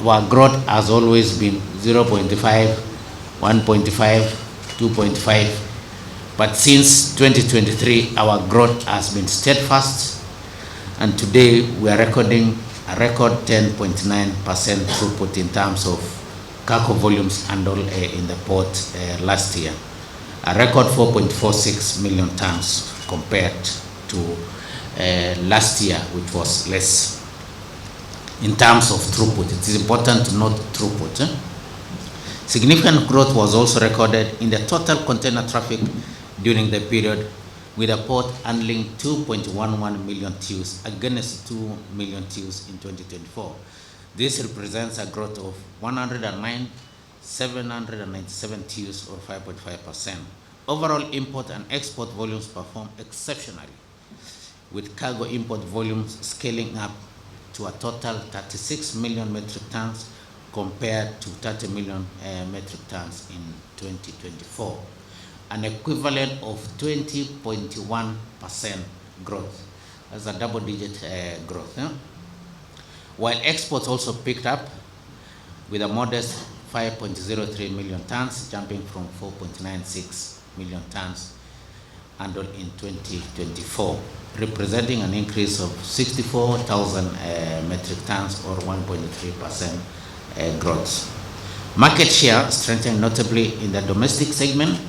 our growth has always been 0.5, 1.5, 2.5. But since 2023, our growth has been steadfast, and today we are recording a record 10.9% throughput in terms of cargo volumes handled in the port last year. A record 4.46 million tons compared to last year, which was less. In terms of throughput, it is important to note throughput. Significant growth was also recorded in the total container traffic during the period, with the port handling 2.11 million TEUs against 2 million TEUs in 2024. This represents a growth of 109,797 TEUs or 5.5%. Overall import and export volumes performed exceptionally, with cargo import volumes scaling up to a total 36 million metric tons compared to 30 million metric tons in 2024, an equivalent of 20.1% growth. That's a double-digit growth. While exports also picked up with a modest 5.03 million tons, jumping from 4.96 million tons handled in 2024, representing an increase of 64,000 metric tons or 1.3% growth. Market share strengthened notably in the domestic segment,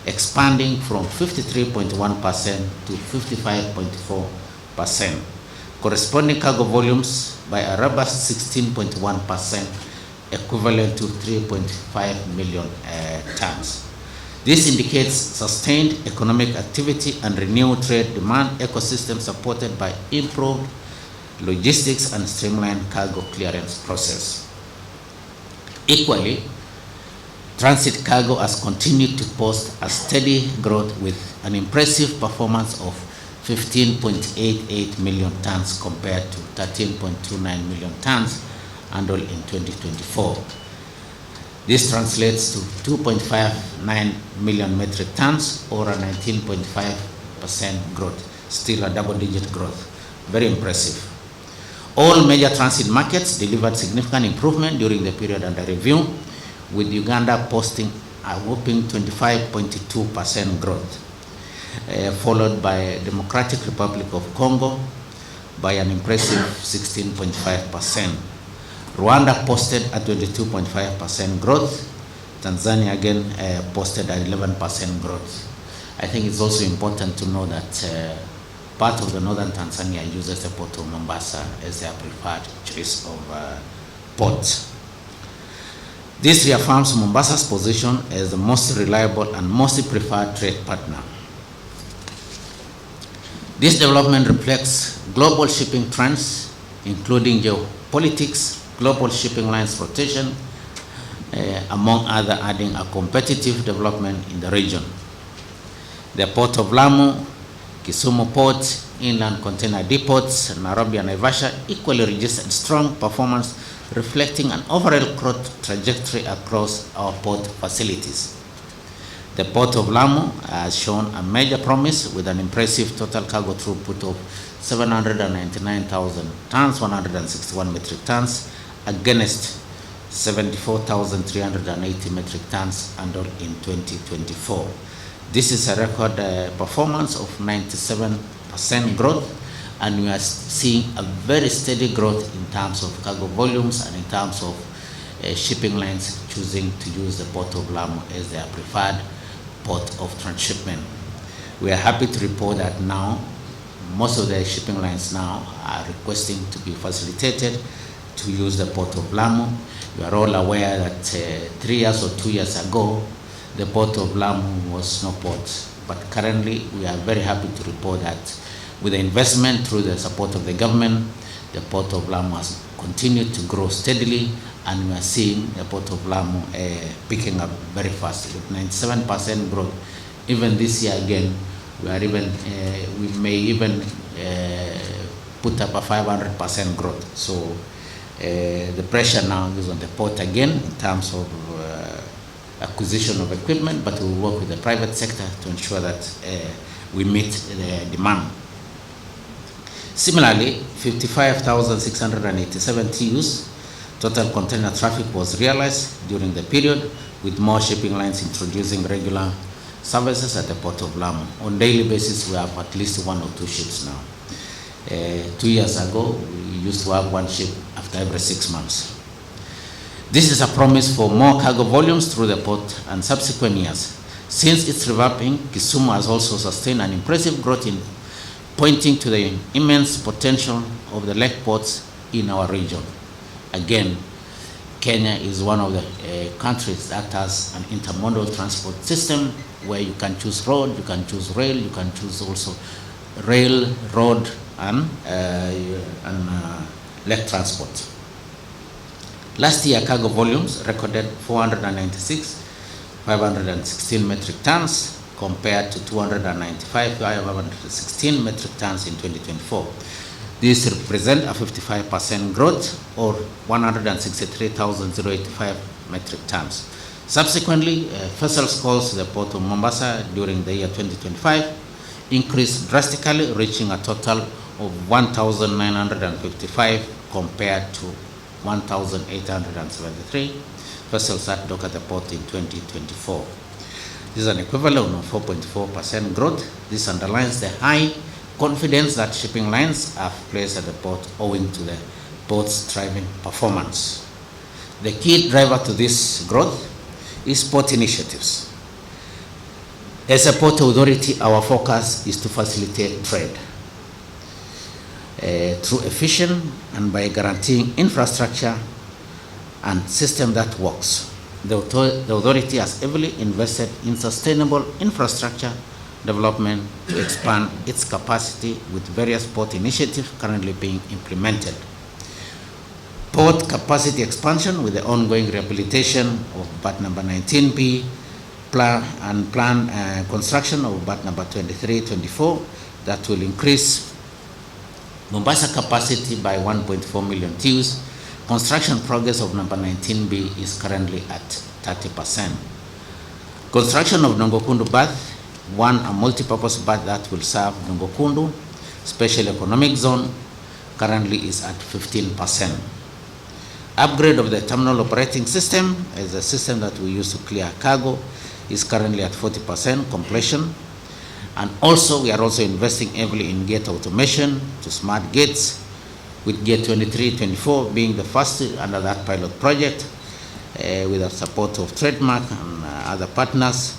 expanding from 53.1% to 55.4%. Corresponding cargo volumes by a robust 16.1%, equivalent to 3.5 million tons. This indicates sustained economic activity and renewed trade demand ecosystem supported by improved logistics and streamlined cargo clearance process. Equally, transit cargo has continued to post a steady growth with an impressive performance of 15.88 million tons compared to 13.29 million tons handled in 2024. This translates to 2.59 million metric tons or a 19.5% growth, still a double-digit growth. Very impressive. All major transit markets delivered significant improvement during the period under review, with Uganda posting a whopping 25.2% growth, followed by Democratic Republic of Congo by an impressive 16.5%. Rwanda posted a 22.5% growth. Tanzania again posted an 11% growth. I think it's also important to know that part of the northern Tanzania uses the port of Mombasa as their preferred choice of port. This reaffirms Mombasa's position as the most reliable and most preferred trade partner. This development reflects global shipping trends, including geopolitics, global shipping lines rotation, among other, adding a competitive development in the region. The Port of Lamu, Kisumu Port, inland container depots, Nairobi and Naivasha equally registered strong performance, reflecting an overall growth trajectory across our port facilities. The Port of Lamu has shown a major promise with an impressive total cargo throughput of 799,000 tons, 161 metric tons, against 74,380 metric tons handled in 2024. This is a record performance of 97% growth, and we are seeing a very steady growth in terms of cargo volumes and in terms of shipping lines choosing to use the Port of Lamu as their preferred port of transshipment. We are happy to report that now most of the shipping lines now are requesting to be facilitated to use the Port of Lamu. You are all aware that 3 years or 2 years ago, the Port of Lamu was no port, but currently we are very happy to report that with the investment through the support of the government, the Port of Lamu has continued to grow steadily, and we are seeing the Port of Lamu picking up very fast with 97% growth. Even this year again, we may even put up a 500% growth. So the pressure now is on the port again in terms of acquisition of equipment, but we will work with the private sector to ensure that we meet the demand. Similarly, 55,687 TEUs Total container traffic was realized during the period, with more shipping lines introducing regular services at the port of Lamu. On daily basis, we have at least 1 or 2 ships now. 2 years ago, we used to have 1 ship after every 6 months. This is a promise for more cargo volumes through the port and subsequent years. Since its revamping, Kisumu has also sustained an impressive growth, in pointing to the immense potential of the lake ports in our region. Again, Kenya is one of the countries that has an intermodal transport system where you can choose road, you can choose rail, you can choose also rail, road, and lake transport. Last year, cargo volumes recorded 496,516 metric tons compared to 295,516 metric tons in 2024. This represents a 55% growth, or 163,085 metric tons. Subsequently, vessels calls to the port of Mombasa during the year 2025 increased drastically, reaching a total of 1,955 compared to 1,873 vessels that dock at the port in 2024. This is an equivalent of 4.4% growth. This underlines the high confidence that shipping lines have placed at the port owing to the port's thriving performance. The key driver to this growth is port initiatives. As a port authority, our focus is to facilitate trade through efficient and by guaranteeing infrastructure and system that works. The authority has heavily invested in sustainable infrastructure development to expand its capacity, with various port initiatives currently being implemented. Port capacity expansion with the ongoing rehabilitation of berth number 19B planned construction of berth number 23-24 that will increase Mombasa capacity by 1.4 million TEUs. Construction progress of number 19B is currently at 30%. Construction of Nongokundu berth, a multi-purpose berth that will serve Nongokundu Special Economic Zone, currently is at 15%. Upgrade of the terminal operating system, as a system that we use to clear cargo, is currently at 40% completion. And also, we are also investing heavily in gate automation to smart gates, with gate 23-24 being the first under that pilot project, with the support of Trademark and other partners.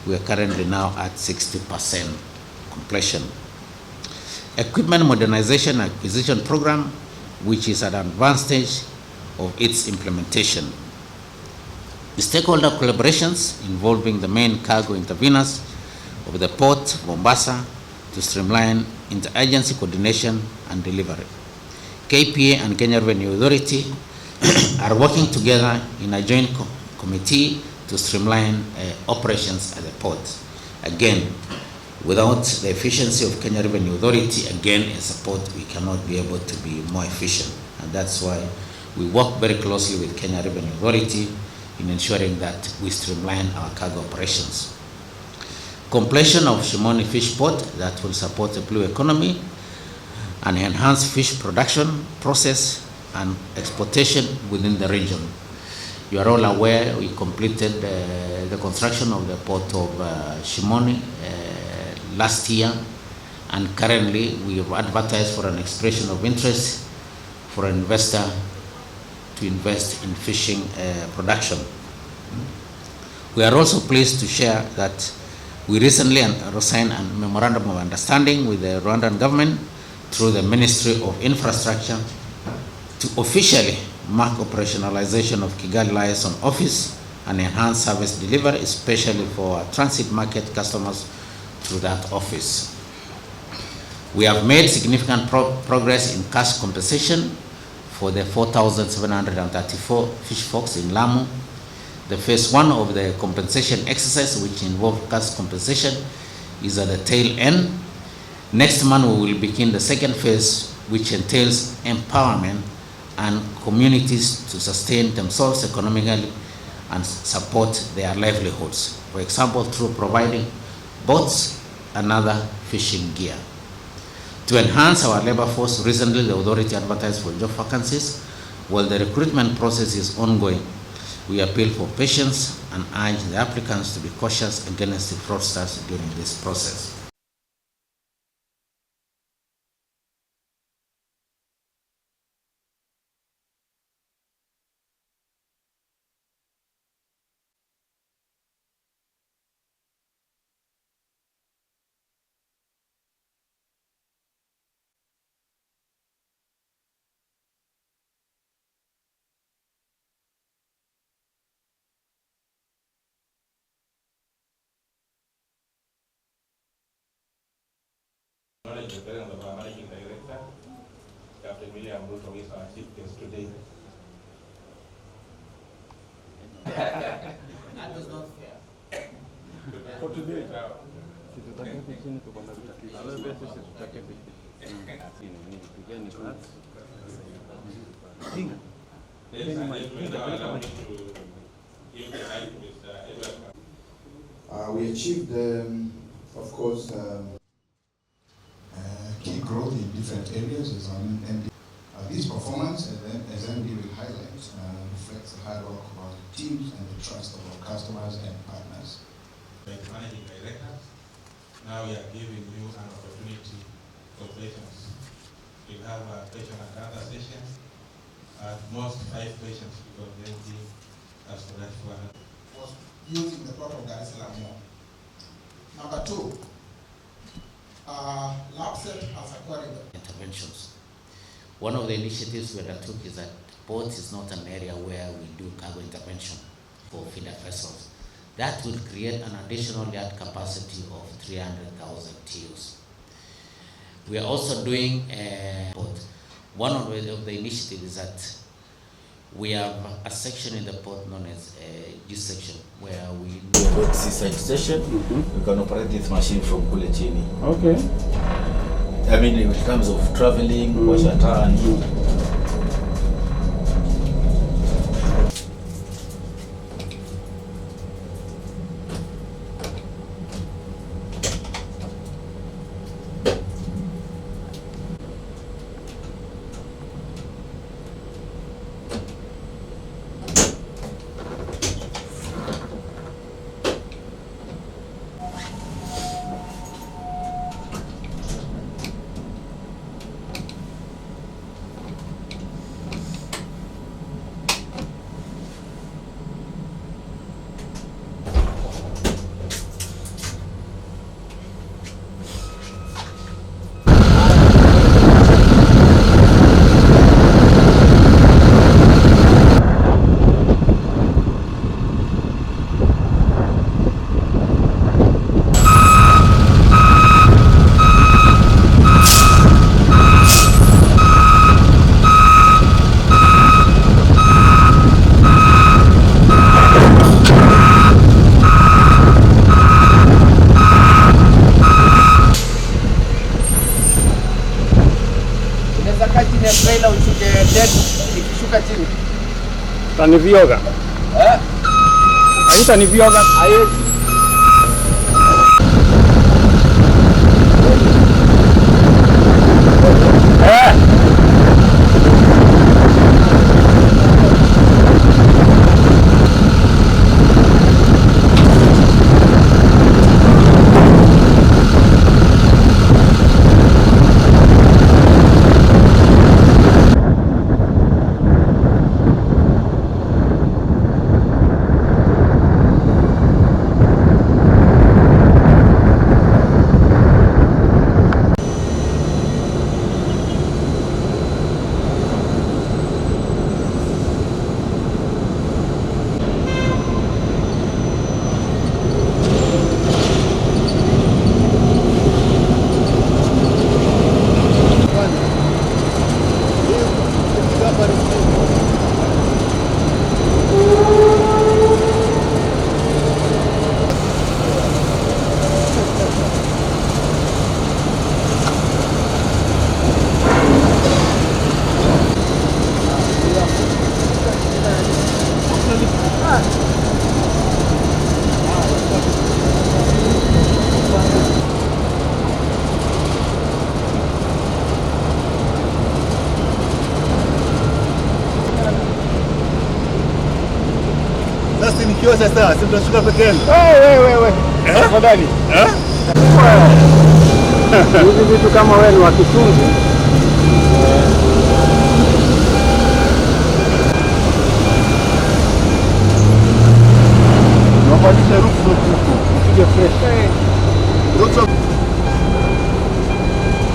We are currently now at 60% completion. Equipment modernization acquisition program, which is at an advanced stage of its implementation. The stakeholder collaborations involving the main cargo interveners of the port, Mombasa, to streamline interagency coordination and delivery. KPA and Kenya Revenue Authority are working together in a joint committee to streamline operations at the port. Again, without the efficiency of Kenya Revenue Authority, again, as a port, we cannot be able to be more efficient. And that's why we work very closely with Kenya Revenue Authority in ensuring that we streamline our cargo operations. Completion of Shimoni Fish Port that will support the blue economy and enhance fish production, process, and exportation within the region. You are all aware we completed the construction of the port of Shimoni last year, and currently we have advertised for an expression of interest for an investor to invest in fishing production. We are also pleased to share that we recently signed a memorandum of understanding with the Rwandan government through the Ministry of Infrastructure to officially mark operationalization of Kigali Liaison Office and enhance service delivery, especially for transit market customers through that office. We have made significant progress in cash compensation for the 4,734 fish forks in Lamu. The phase 1 of the compensation exercise, which involved cash compensation, is at the tail end. Next month, we will begin the second phase, which entails empowerment and communities to sustain themselves economically and support their livelihoods. For example, through providing boats and other fishing gear. To enhance our labor force, recently the authority advertised for job vacancies While the recruitment process is ongoing, we appeal for patience and urge the applicants to be cautious against the fraudsters during this process. The parents of our managing director, Captain William Ruto, is our chief guest today. That is not fair. For today. We achieved, of course, key growth in different areas as MD. This performance, as MD will highlight, reflects the hard work of our teams and the trust of our customers and partners. Managing directors, now we are giving you an opportunity for questions. We have a question and answer session. At most 5 questions because the MD has for that one. Was used in the port of Dar es Salaam more. Number 2, LAPSET has acquired interventions. One of the initiatives we undertook is that port is not an area where we do cargo intervention for feeder vessels. That will create an additional yard capacity of 300,000 TEUs. We are also doing port. One of the initiatives is that we have a section in the port known as this section where we do seaside station. We can operate this machine from kule chini. Okay. I mean, in terms of traveling, washer turn. Tanivioga. Aita nivioga. Sasa nikiwa sasa sitashuka peke yangu. Wewe. Tafadhali. Hivi vitu kama wewe ni wa kisungu. Unapandisha rufu upige fresh. Rufu.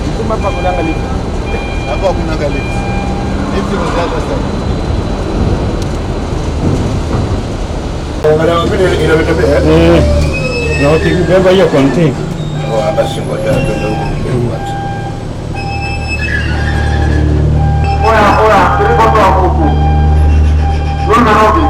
Mtuma hapa kuna angalia. Hapa kuna angalia. Hivi ndio sasa. Na ukibeba hiyo container. Basi ngoja twende huko kwanza. Oya, tulipo kwa huku. Rudi Nairobi.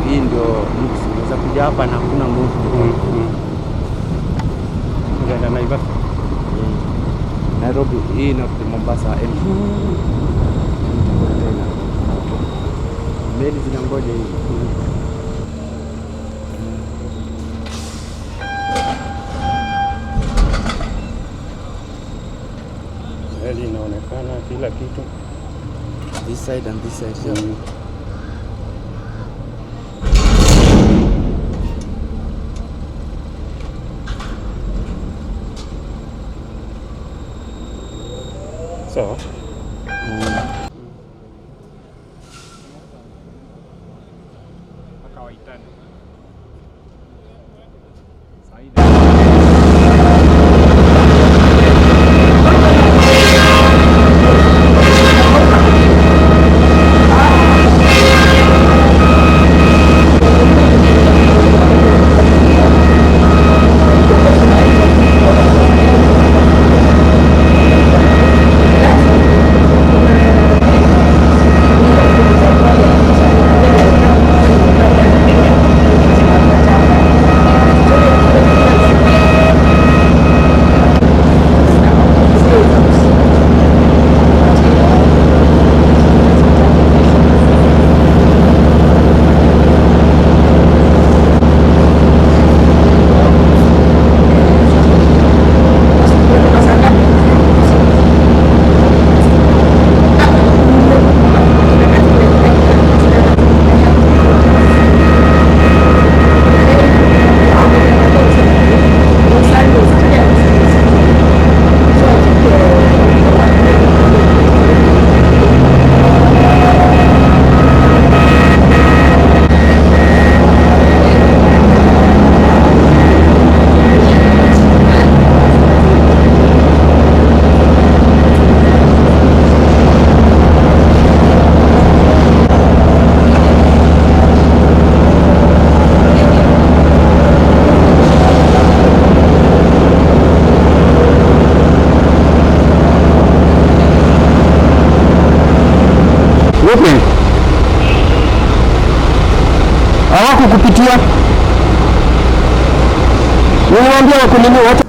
Hii ndio unaweza kuja hapa na hakuna mtu. Unaenda Naivasha. Nairobi hii na Mombasa. Meli zinangoja hii. Meli inaonekana kila kitu. This side and this side. Yeah. So, huku kupitia. Niwaambia wakulima wote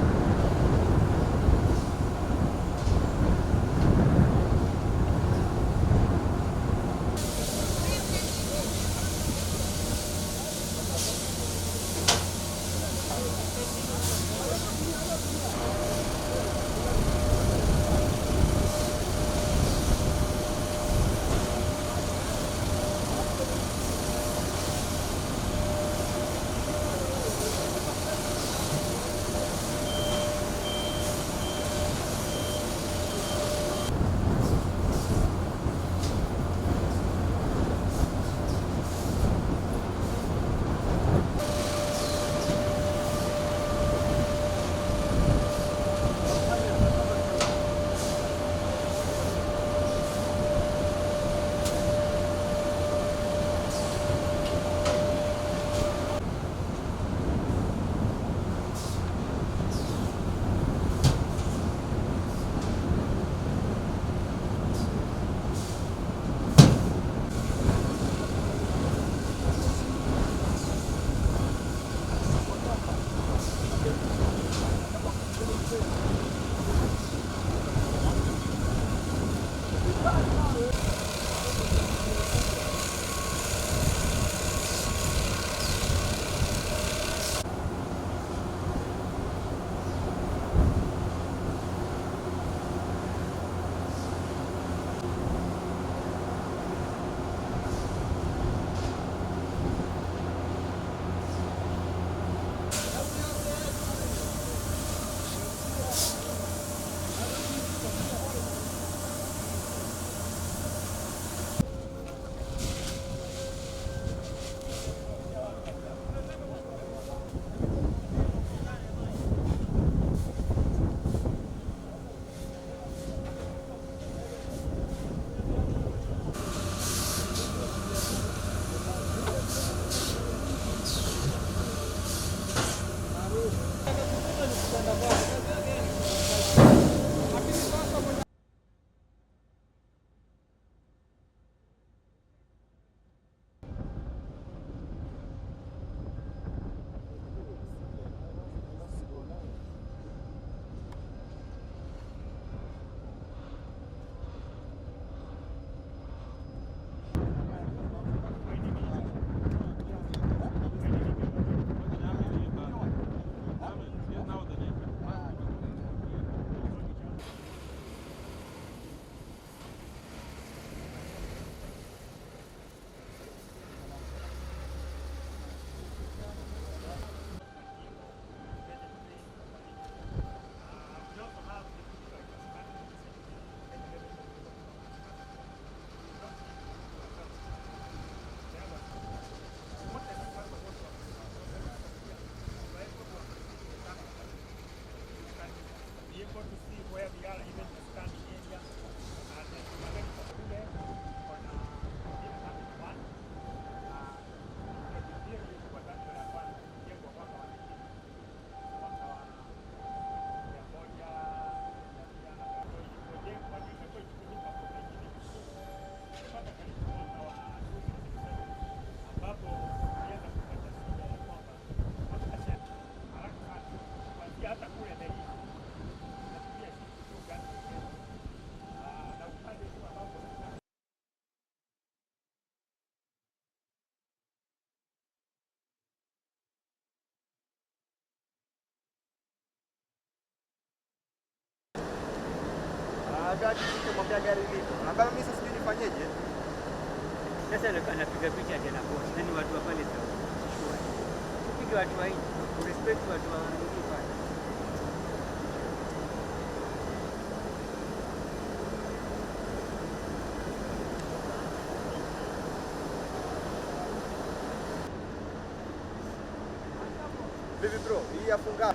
gari kumwambia gari hili. Na kama mimi sasa nifanyeje? Sasa anapiga picha tena boss. Nani watu wa pale sasa? Piga watu wa nje. Respect watu wa nje pale. Vipi bro? Hii afunga.